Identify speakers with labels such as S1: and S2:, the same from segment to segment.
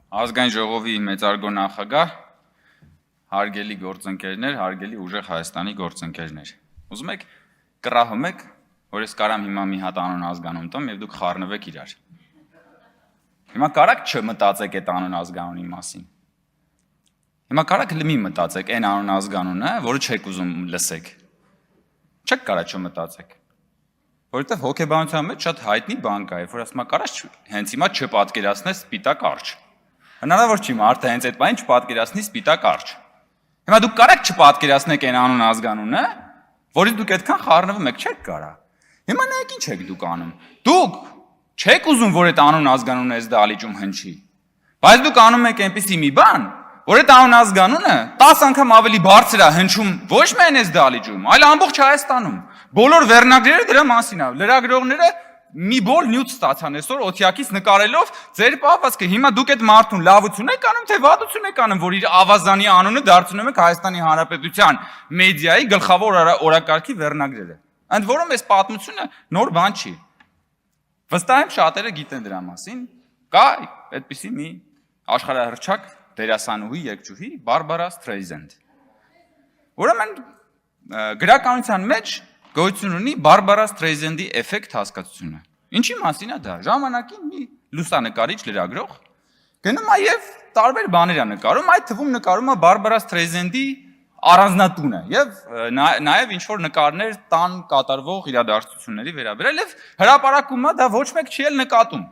S1: Ազգային ժողովի մեծարգո նախագահ, հարգելի գործընկերներ, հարգելի ուժեղ Հայաստանի գործընկերներ։ Ուզում եք կռահում եք, որ ես կարամ հիմա մի հատ անուն ազգանուն տամ եւ դուք խառնվեք իրար։ Հիմա կարաք չմտածեք այդ անուն ազգանունի մասին։ Հիմա կարաք լմի մտածեք այն անուն ազգանունը, որը չեք ուզում լսեք։ Չեք կարա չմտածեք։ Որովհետեւ հոգեբանության մեջ շատ հայտնի բան կա, որ ասում է կարաս հենց հիմա չպատկերացնես սպիտակ արջ։ Հնարավոր չի մարդը հենց այդ բանին չպատկերացնի սպիտակ արջ։ Հիմա դուք կարաք չպատկերացնեք այն անուն ազգանունը, որից դուք այդքան խառնվում եք, չեք կարա։ Հիմա նայեք ինչ եք դուք անում։ Դուք չեք ուզում, որ այդ անուն ազգանունը այս դալիճում հնչի։ Բայց դուք անում եք այնպիսի մի բան, որ այդ անուն ազգանունը 10 անգամ ավելի բարձր է հնչում ոչ միայն այս դալիճում, այլ ամբողջ Հայաստանում։ Բոլոր վերնագրերը դրա մասին է։ Լրագրողները մի բոլ նյութ ստացան այսօր օթյակից նկարելով ձեր պահվածքը։ Հիմա դուք այդ մարդուն լավություն եք անում, թե վատություն եք անում, որ իր ավազանի անունը դարձնում եք Հայաստանի Հանրապետության մեդիայի գլխավոր օրակարգի վերնագրերը։ Ընդ որում այս պատմությունը նոր բան չի։ Վստահ եմ շատերը գիտեն դրա մասին։ Կա այդպիսի մի աշխարհահռչակ դերասանուհի երգչուհի Բարբարա Սթրեյզենդ։ Ուրեմն գրականության մեջ գոյություն ունի Բարբարա Սթրեյզենդի էֆեկտ հասկացությունը։ Ինչի մասին է դա։ Ժամանակին մի լուսանկարիչ լրագրող գնում է եւ տարբեր բաներ է նկարում, այդ թվում նկարում է Բարբարա Սթրեյզենդի առանձնատունը եւ նաեւ ինչ որ նկարներ տան կատարվող իրադարձությունների վերաբերյալ եւ հրապարակում է դա ոչ մեկ չի էլ նկատում։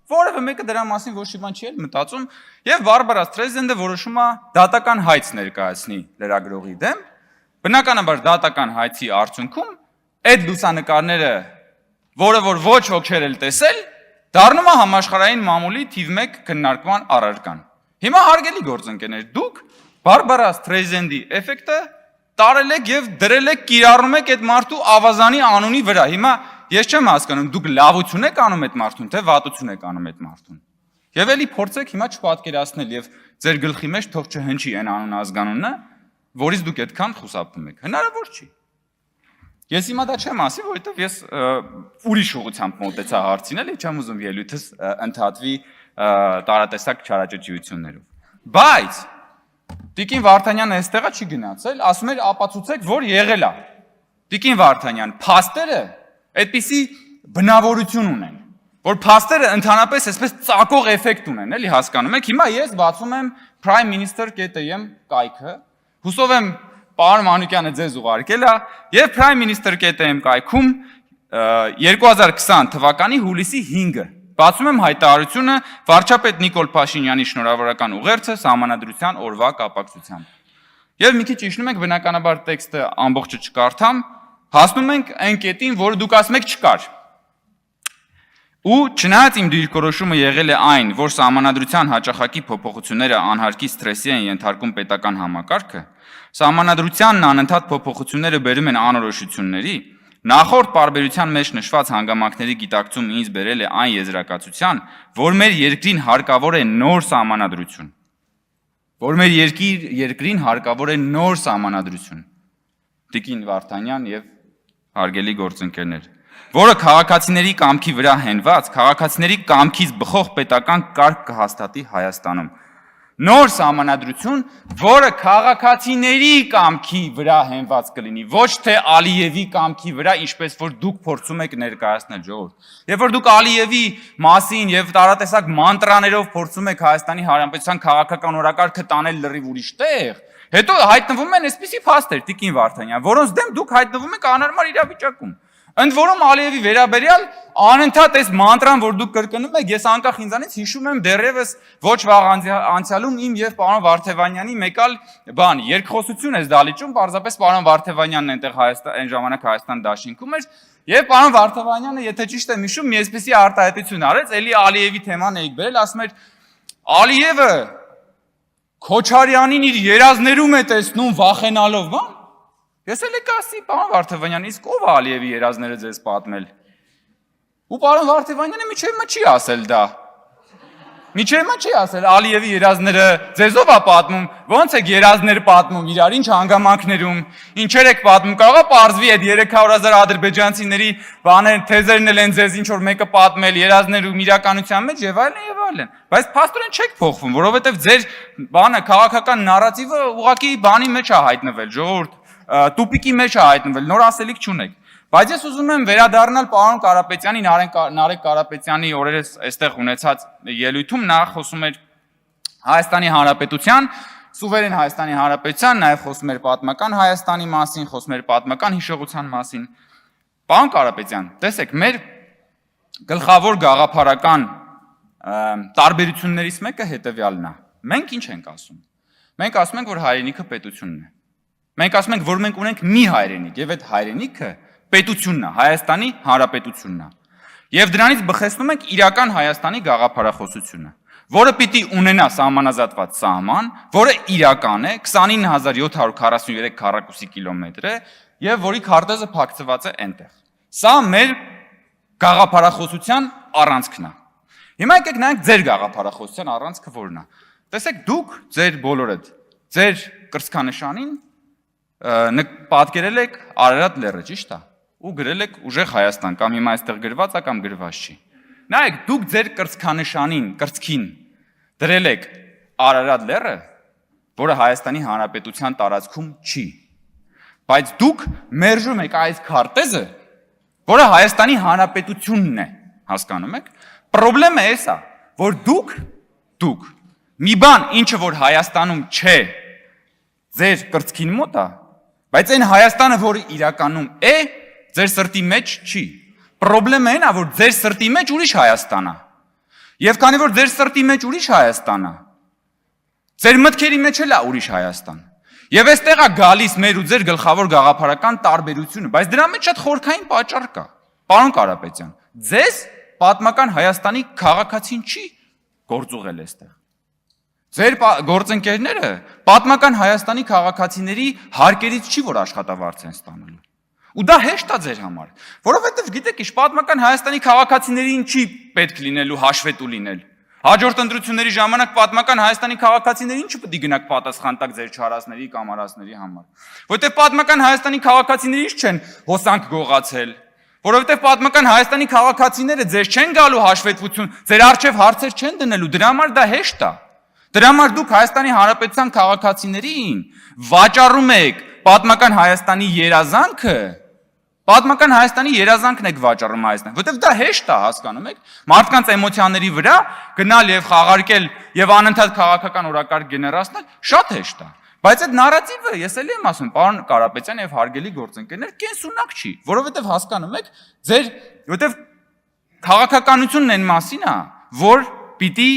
S1: Որևէ մեկը դրա մասին ոչ մի բան չի էլ մտածում եւ Բարբարա Սթրեյզենդը որոշում է դատական հայց ներկայացնի լրագրողի դեմ։ Բնականաբար դատական հայցի արդյունքում այդ լուսանկարները, որը որ ոչ ոք չէր էլ տեսել, դառնում է համաշխարհային մամուլի թիվ 1 քննարկման առարկան։ Հիմա հարգելի գործընկերներ, դուք Բարբարա Սթրեյզենդի էֆեկտը տարել եք եւ դրել եք կիրառում եք այդ մարդու ավազանի անունի վրա։ Հիմա ես չեմ հասկանում, դուք լավություն եք անում այդ մարդուն, թե վատություն եք անում այդ մարդուն։ Եվ էլի փորձեք հիմա չպատկերացնել եւ ձեր գլխի մեջ թող չհնչի այն անուն ազգանունը, որից դուք այդքան խուսափում եք։ Հնարավոր չի։ Ես հիմա դա չեմ ասի, որովհետեւ ես ուրիշ ուղղությամբ մոտեցա հարցին, էլի չեմ ուզում ելույթս ընդհատվի տարատեսակ չարաճճիություններով։ Բայց Տիկին Վարդանյանը այստեղը չի գնացել, ասում էր ապացուցեք, որ եղել է։ Տիկին Վարդանյան, փաստերը այդպիսի բնավորություն ունեն, որ փաստերը ընդհանրապես այսպես ծակող էֆեկտ ունեն, էլի հասկանում եք։ Հիմա ես բացում եմ primeminister.am կայքը, հուսով եմ պարոն Մանուկյանը ձեզ ուղարկել է, եւ primeminister.am կայքում 2020 թվականի հուլիսի 5-ը բացում եմ հայտարարությունը վարչապետ Նիկոլ Փաշինյանի շնորհավորական ուղերձը Սահմանադրության օրվա կապակցությամբ։ Եվ մի քիչ իջնում ենք, բնականաբար տեքստը ամբողջը չկարդամ, հասնում ենք այն կետին, որը դուք ասում եք չկար։ Ու չնայած իմ դիրքորոշումը եղել է այն, որ Սահմանադրության հաճախակի փոփոխությունները անհարկի սթրեսի են ենթարկում պետական համակարգը, Սահմանադրությանն անընդհատ փոփոխությունները բերում են անորոշությունների, նախորդ պարբերության մեջ նշված հանգամանքների գիտակցումը ինձ բերել է այն եզրակացության, որ մեր երկրին հարկավոր է նոր սահմանադրություն։ Տիկին Վարդանյան եւ հարգելի գործընկերներ, որը քաղաքացիների կամքի վրա հենված, քաղաքացիների կամքից բխող պետական կարգ կհաստատի Հայաստանում։ Նոր սահմանադրություն, որը քաղաքացիների կամքի վրա հենված կլինի, ոչ թե Ալիևի կամքի վրա, ինչպես որ դուք փորձում եք ներկայացնել ժողովուրդ։ Եվ որ դուք Ալիևի մասին եւ տարատեսակ մանտրաներով փորձում եք Հայաստանի Հանրապետության քաղաքական օրակարգը տանել լրիվ ուրիշ տեղ, հետո հայտնվում են այսպիսի փաստեր, Տիկին Վարդանյան, որոնց դեմ դուք հայտնվում եք անհարմար իրավիճակում։ Ընդ որում Ալիևի վերաբերյալ անընդհատ այս մանտրան, որ դուք կրկնում եք, ես անկախ ինձանից հիշում եմ դեռևս ոչ վաղ անցյալում իմ եւ պարոն Վարդևանյանի մեկ այլ բան, երկխոսություն էս դալիճում, պարզապես պարոն Վարդևանյանն այնտեղ այն ժամանակ Հայաստան դաշինքում էր, եւ պարոն Վարդևանյանը, եթե ճիշտ եմ հիշում, մի այսպիսի արտահայտություն արեց, էլի Ալիևի թեման էիք բերել, ասում էր Ալիևը Քոչարյանին իր երազներում է տեսնում վախենալով, բան։ Ես էլ եք ասի, պարոն Վարդևանյան, իսկ ով է Ալիևի երազները ձեզ պատմել։ Ու պարոն Վարդևանյանը միջև մը չի ասել դա։ Միջև հիմա չի ասել Ալիևի երազները ձեզով է պատմում, ոնց եք երազներ պատմում իրար, ինչ հանգամանքներում, ինչեր եք պատմում, կարող է պարզվի այդ 300,000 ադրբեջանցիների բաներ, թեզերն են ձեզ ինչ որ մեկը պատմել երազներում իրականության մեջ եւ այլն, բայց փաստորեն չեք փոխվում, որովհետեւ ձեր բանը քաղաքական նարատիվը ուղղակի բանի մեջ է հայտնվել, ժողովուրդ, տուպիկի մեջ է հայտնվել, նոր ասելիք չունեք։ Բայց ես ուզում եմ վերադառնալ պարոն Կարապետյանի, Նարեկ Կարապետյանի օրերս այստեղ ունեցած ելույթում, նա խոսում էր Հայաստանի Հանրապետության, սուվերեն Հայաստանի Հանրապետության, նաև խոսում էր պատմական Հայաստանի մասին, խոսում էր պատմական հիշողության մասին։ Պարոն Կարապետյան, տեսեք, մեր գլխավոր գաղափարական տարբերություններից մեկը հետևյալն է։ Մենք ինչ ենք ասում։ Մենք ասում ենք, որ հայրենիքը պետությունն է։ Մենք ասում ենք, որ մենք ունենք մի հայրենիք, եւ այդ հայրենիքը պետությունն է, Հայաստանի Հանրապետությունն է։ Եվ դրանից բխեցնում ենք իրական Հայաստանի գաղափարախոսությունը, որը պիտի ունենա սահմանազատված սահման, որը իրական է, 29743 քառակուսի կիլոմետր է, եւ որի քարտեզը փակցված է այնտեղ։ Սա մեր գաղափարախոսության առանցքն է։ Հիմա եկեք նայենք ձեր գաղափարախոսության առանցքը որն է։ Տեսեք, դուք ձեր բոլորդ, ձեր կրծքանշանին պատկերել եք Արարատ լեռը, ճիշտ է։ Ու գրել եք ուժեղ Հայաստան, կամ հիմա այստեղ գրված է կամ գրված չի։ Նայեք, դուք ձեր կրծքանշանին, կրծքին դրել եք Արարատ լեռը, որը Հայաստանի Հանրապետության տարածքում չի։ Բայց դուք մերժում եք այս քարտեզը, որը Հայաստանի Հանրապետությունն է, հասկանում եք։ Պրոբլեմը էս է, որ դուք մի բան, ինչը որ Հայաստանում չէ, ձեր կրծքին մոտ է, բայց այն Հայաստանը, որը իրականում է, ձեր սրտի մեջ չի։ Պրոբլեմը այն է, որ ձեր սրտի մեջ ուրիշ Հայաստան է։ Եվ քանի որ ձեր սրտի մեջ ուրիշ Հայաստան է, ձեր մտքերի մեջ էլ է ուրիշ Հայաստան։ Եվ այստեղ է գալիս մեր ու ձեր գլխավոր գաղափարական տարբերությունը, բայց դրա մեջ շատ խորքային պատճառ կա։ Պարոն Կարապետյան, ձեզ պատմական Հայաստանի քաղաքացին չի գործուղել այստեղ։ Ձեր գործընկերները պատմական Հայաստանի քաղաքացիների հարկերից չի, որ աշխատավարձ են ստանալու։ Ու դա հեշտ է ձեր համար, որովհետև գիտեք ինչ, պատմական Հայաստանի քաղաքացիներին չի պետք լինելու հաշվետու լինել։ Հաջորդ ընտրությունների ժամանակ պատմական Հայաստանի քաղաքացիներին չպետք է գնաք պատասխան տակ ձեր չարասների կամ արասների համար։ Որովհետև պատմական Հայաստանի քաղաքացիներից չեն հոսանք գողացել, որովհետև պատմական Հայաստանի քաղաքացիները ձեզ չեն գալու հաշվետվություն, ձեր առջև հարցեր չեն դնելու, դրա համար դա հեշտ է։ Դրա համար դուք Հայաստանի Հանրապետության քաղաքացիներին վաճառում եք պատմական Հայաստանի երազանքը, պատմական Հայաստանի երազանքն եք վաճառում Հայաստան, որովհետև դա հեշտ է, հասկանում եք, մարդկանց էմոցիաների վրա գնալ եւ խաղարկել եւ անընդհատ քաղաքական օրակարգ գեներացնել շատ հեշտ է։ Բայց այդ նարատիվը, ես էլի եմ ասում, պարոն Կարապետյան եւ հարգելի գործընկերներ, կենսունակ չի, որովհետև հասկանում եք, որովհետև քաղաքականությունն այն մասին է, որ պիտի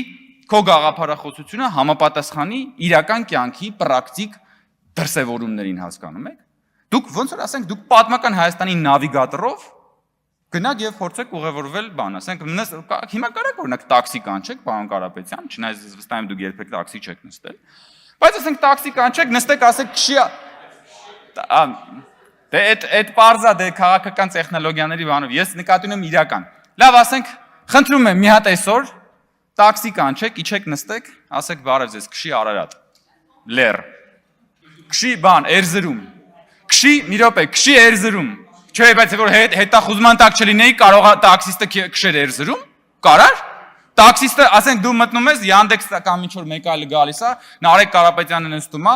S1: քո գաղափարախոսությունը համապատասխանի իրական կյանքի պրակտիկ դրսևորումներին, հասկանում եք։ Դուք ոնց որ ասենք, դուք պատմական Հայաստանի նավիգատորով գնաք եւ փորձեք ուղևորվել բան, ասենք հիմա կարեք օրինակ տաքսի կանչեք, պարոն Կարապետյան, չնայած ես վստահ եմ դուք երբեք տաքսի չեք նստել, բայց ասենք տաքսի կանչեք, նստեք, ասեք քշի դե այդ parza դե քաղաքական տեխնոլոգիաների բանով, ես նկատի ունեմ իրական։ Լավ, ասենք, խնդրում եմ մի հատ այսօր տաքսի կանչեք, իջեք նստեք, ասեք բարև ձեզ, քշի Արարատ, լեռ, քշի բան, Էրզրում, քշի, մի րոպե, քշի Էրզրում, չէ, բայց որ հետախուզման տակ չլինեի, կարող է տաքսիստը քշեր Էրզրում, կարար, տաքսիստը, ասենք դու մտնում ես, Yandex կամ ինչ որ մեկ այլ գալիս է, Նարեկ Կարապետյանը նստում է,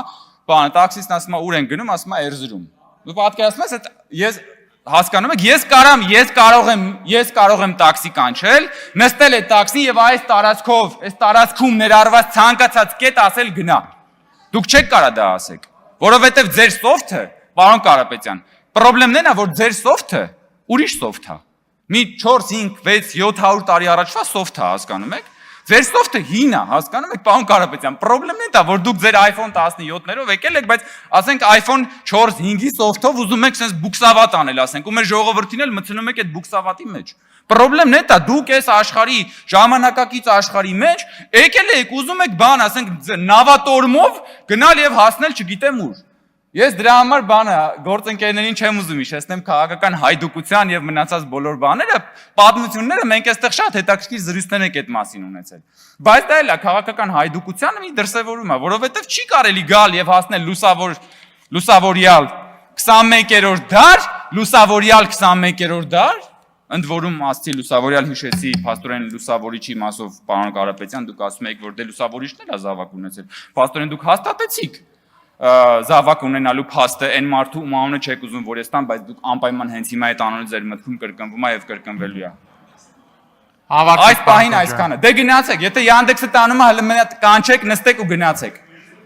S1: բանը, տաքսիստն ասում է ուր են գնում, ասում է Էրզրում, դու պատկերացնում ես, ես հասկանում եք, ես կարող եմ տաքսի կանչել, նստել այդ տաքսին եւ այս տարածքում ներառված ցանկացած կետ ասել գնա։ Դուք չեք կարա դա ասեք, որովհետեւ ձեր սոֆթը, պարոն Կարապետյան, պրոբլեմն այն է, որ ձեր սոֆթը ուրիշ սոֆթ է։ Մի 4, 5, 6, 700 տարի առաջվա սոֆթ է, հասկանում եք։ Ձեր սոֆթը հին է, հասկանում եք, պարոն Կարապետյան, պրոբլեմն է դա, որ դուք ձեր iPhone 17-ներով եկել եք, բայց ասենք iPhone 4, 5-ի սոֆթով ուզում եք sense բուքսավատ անել, ասենք, ու մեր ժողովրդին էլ մտցնում եք այդ բուքսավատի մեջ։ Պրոբլեմն է դա, դուք այս աշխարհի ժամանակակից աշխարհի մեջ եկել եք, ուզում եք բան, ասենք, նավատորմով գնալ եւ հասնել չգիտեմ ուր։ Ես դրա համար բանը գործընկերներին չեմ ուզում հիշեցնեմ քաղաքական հայդուկության եւ մնացած բոլոր բաները, պատմությունները մենք այստեղ շատ հետաքրքիր զրույցներ ենք այդ մասին ունեցել։ Բայց դա էլ է քաղաքական հայդուկությանը մի դրսևորում է, որովհետեւ չի կարելի գալ եւ հասնել լուսավորյալ 21-րդ դար, լուսավորյալ 21-րդ դար, ընդ որում ասցի լուսավորյալ հիշեցի փաստորեն լուսավորիչի մասով պարոն Կարապետյան, դուք ասում եք, որ դե լուսավորիչն էլ է զավակ ունեցել։ Փաստորեն դուք հաստատեցիք զավակ ունենալու փաստը այն մարդու ում անունը չեք ուզում որ ես տամ, բայց դուք անպայման հենց հիմա այդ անունը ձեր մտքում կրկնվում է եւ կրկնվելու է։ Այս պահին այսքանը։ Դե գնացեք, եթե Yandex-ը տանում է, հələ մենա կանչեք, նստեք ու գնացեք։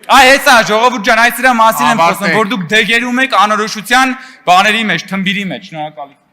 S1: Այ հեսա ժողովուրդ ջան, այս դրա մասին եմ խոսում, որ դուք դեգերում եք անորոշության բաների մեջ, թմբիրի մեջ։ Շնորհակալություն։